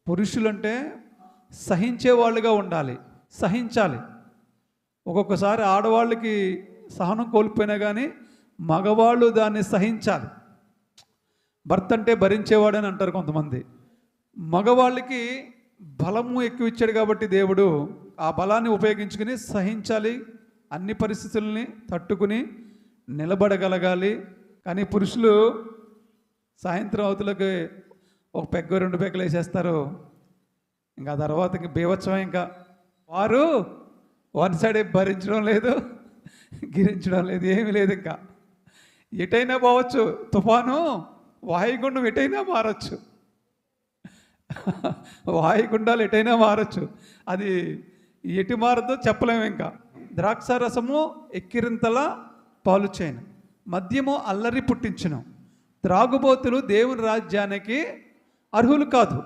పురుషులంటే సహించేవాళ్ళుగా ఉండాలి, సహించాలి. ఒక్కొక్కసారి ఆడవాళ్ళకి సహనం కోల్పోయినా కానీ మగవాళ్ళు దాన్ని సహించాలి. భర్త అంటే భరించేవాడని అంటారు కొంతమంది. మగవాళ్ళకి బలము ఎక్కువ ఇచ్చాడు కాబట్టి దేవుడు ఆ బలాన్ని ఉపయోగించుకుని సహించాలి, అన్ని పరిస్థితుల్ని తట్టుకుని నిలబడగలగాలి. కానీ పురుషులు సాయంత్రం అవతులకి ఒక పెగ్గ 2 పెగ్గలు వేసేస్తారు. ఇంకా తర్వాత ఇంక బీభత్సవం. ఇంకా వారు వన్ సైడ్ భరించడం లేదు, గిరించడం లేదు, ఏమీ లేదు. ఇంకా ఎటైనా పోవచ్చు, తుఫాను వాయుగుండం ఎటైనా మారచ్చు, వాయుగుండాలు ఎటైనా మారచ్చు. అది ఎటు మారదో చెప్పలేము. ఇంకా ద్రాక్షారసము ఎక్కిరింతల పాలు చేయను, మద్యము అల్లరి పుట్టించును, త్రాగుబోతులు దేవుని రాజ్యానికి అర్హులు కాదు.